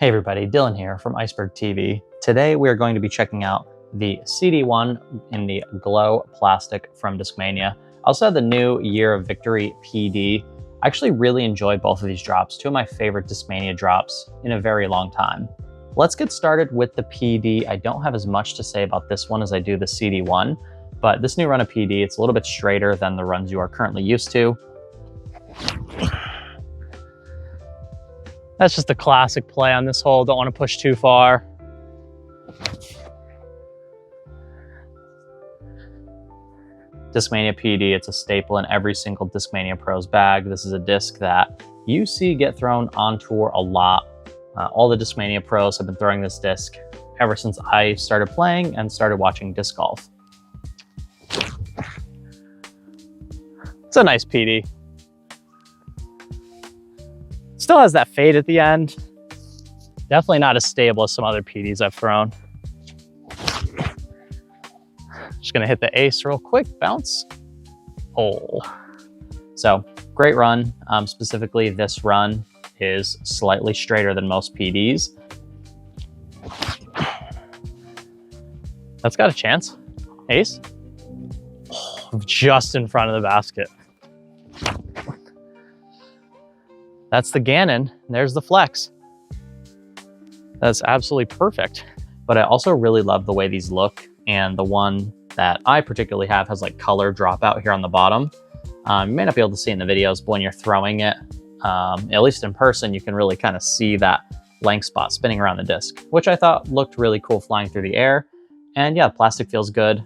Hey everybody, Dylan here from Iceberg TV. Today we are going to be checking out the CD1 in the Glow Plastic from Discmania. I also have the new Year of Victory PD. I actually really enjoyed both of these drops, two of my favorite Discmania drops in a very long time. Let's get started with the PD. I don't have as much to say about this one as I do the CD1, but this new run of PD, it's a little bit straighter than the runs you are currently used to. That's just a classic play on this hole. Don't want to push too far. Discmania PD, it's a staple in every single Discmania Pros bag. This is a disc that you see get thrown on tour a lot. All the Discmania Pros have been throwing this disc ever since I started playing and started watching disc golf. It's a nice PD. Still has that fade at the end. Definitely not as stable as some other PDs I've thrown. Just gonna hit the ace real quick, bounce, hole. So great run. Specifically, this run is slightly straighter than most PDs. That's got a chance. Ace. Oh, just in front of the basket. That's the Gannon, there's the flex. That's absolutely perfect. But I also really love the way these look, and the one that I particularly have has like color dropout here on the bottom. You may not be able to see it in the videos, but when you're throwing it, at least in person, you can really kind of see that blank spot spinning around the disc, which I thought looked really cool flying through the air. And yeah, the plastic feels good.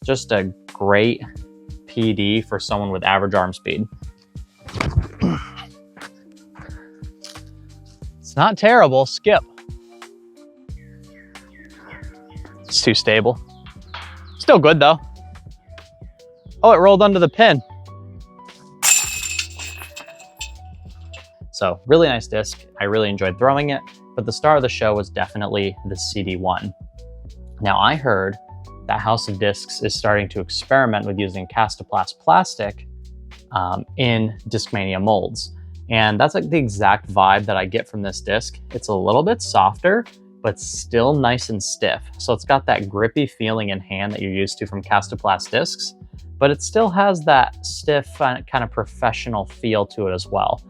Just a great PD for someone with average arm speed. It's not terrible, skip. It's too stable. Still good though. Oh, it rolled under the pin. So really nice disc. I really enjoyed throwing it, but the star of the show was definitely the CD1. Now I heard that House of Discs is starting to experiment with using KASTAPLAST plastic in Discmania molds. And that's like the exact vibe that I get from this disc. It's a little bit softer, but still nice and stiff. So it's got that grippy feeling in hand that you're used to from KASTAPLAST discs, but it still has that stiff kind of professional feel to it as well.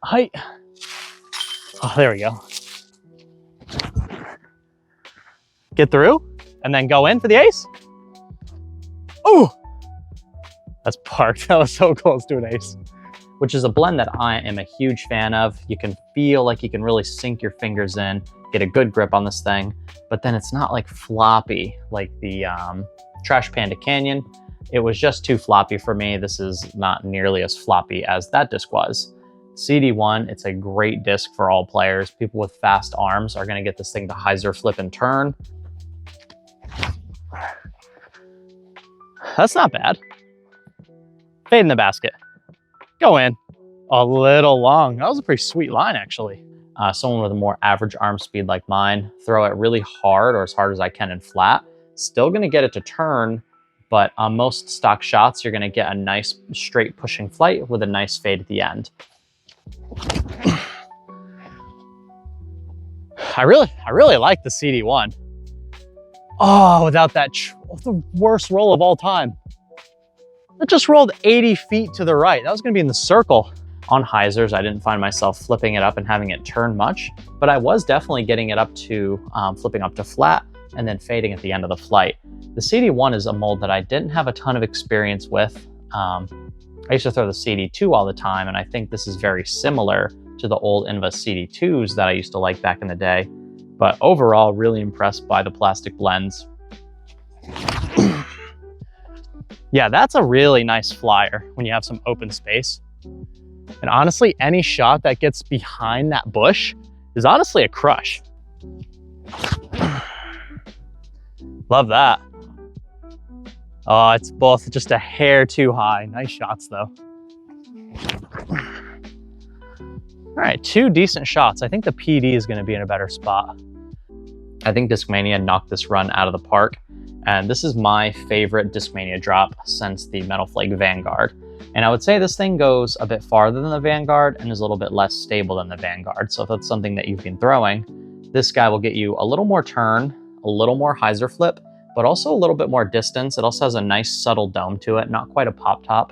Height. Oh, there we go. Get through and then go in for the ace. Oh, that's parked. That was so close to an ace, which is a blend that I am a huge fan of. You can feel like you can really sink your fingers in, get a good grip on this thing, but then it's not like floppy like the Trash Panda Canyon. It was just too floppy for me. This is not nearly as floppy as that disc was. CD1, it's a great disc for all players. People with fast arms are gonna get this thing to hyzer flip and turn. That's not bad. Fade in the basket. Go in. A little long. That was a pretty sweet line, actually. Someone with a more average arm speed like mine, throw it really hard or as hard as I can in flat. Still gonna get it to turn, but on most stock shots, you're gonna get a nice straight pushing flight with a nice fade at the end. I really like the CD1. Oh, without that, the worst roll of all time. It just rolled 80 feet to the right. That was gonna be in the circle. On hyzers, I didn't find myself flipping it up and having it turn much, but I was definitely getting it up to flipping up to flat and then fading at the end of the flight. The CD1 is a mold that I didn't have a ton of experience with. I used to throw the CD2 all the time, and I think this is very similar to the old Inva CD2s that I used to like back in the day. But overall, really impressed by the plastic blends. Yeah, that's a really nice flyer when you have some open space. And honestly, any shot that gets behind that bush is honestly a crush. Love that. Oh, it's both just a hair too high. Nice shots though. All right, two decent shots. I think the PD is gonna be in a better spot. I think Discmania knocked this run out of the park. And this is my favorite Discmania drop since the Metal Flake Vanguard. And I would say this thing goes a bit farther than the Vanguard and is a little bit less stable than the Vanguard. So if that's something that you've been throwing, this guy will get you a little more turn, a little more hyzer flip, but also a little bit more distance. It also has a nice subtle dome to it, not quite a pop top.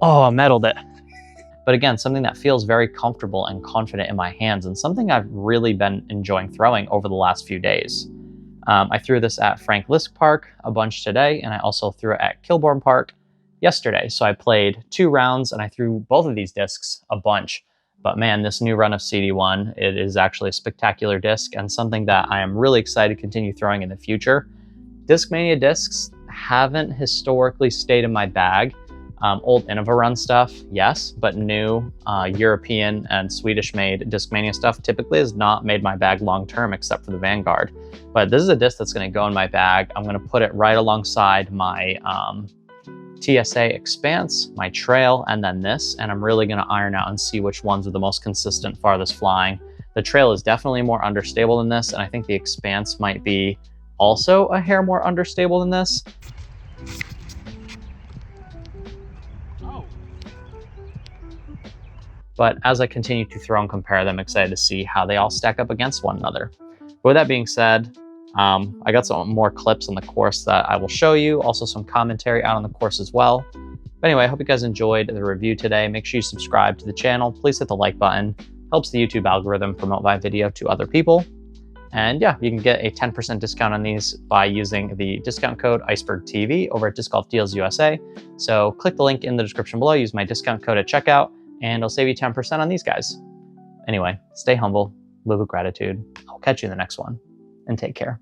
Oh, I meddled it. But again, something that feels very comfortable and confident in my hands, and something I've really been enjoying throwing over the last few days. I threw this at Frank Lisk Park a bunch today, and I also threw it at Kilbourne Park yesterday. So I played 2 rounds and I threw both of these discs a bunch. But man, this new run of CD1, it is actually a spectacular disc and something that I am really excited to continue throwing in the future. Discmania discs haven't historically stayed in my bag. Old Innova run stuff, yes, but new European and Swedish made Discmania stuff typically has not made my bag long term except for the Vanguard. But this is a disc that's going to go in my bag. I'm going to put it right alongside my TSA Expanse, my Trail, and then this, and I'm really going to iron out and see which ones are the most consistent, farthest flying. The Trail is definitely more understable than this, and I think the Expanse might be also a hair more understable than this. But as I continue to throw and compare them, I'm excited to see how they all stack up against one another. But with that being said, I got some more clips on the course that I will show you, also some commentary out on the course as well. But anyway, I hope you guys enjoyed the review today. Make sure you subscribe to the channel. Please hit the like button. Helps the YouTube algorithm promote my video to other people. And yeah, you can get a 10% discount on these by using the discount code Iceberg TV over at Disc Golf Deals USA. So click the link in the description below, use my discount code at checkout, and I'll save you 10% on these guys. Anyway, stay humble, live with gratitude. I'll catch you in the next one, and take care.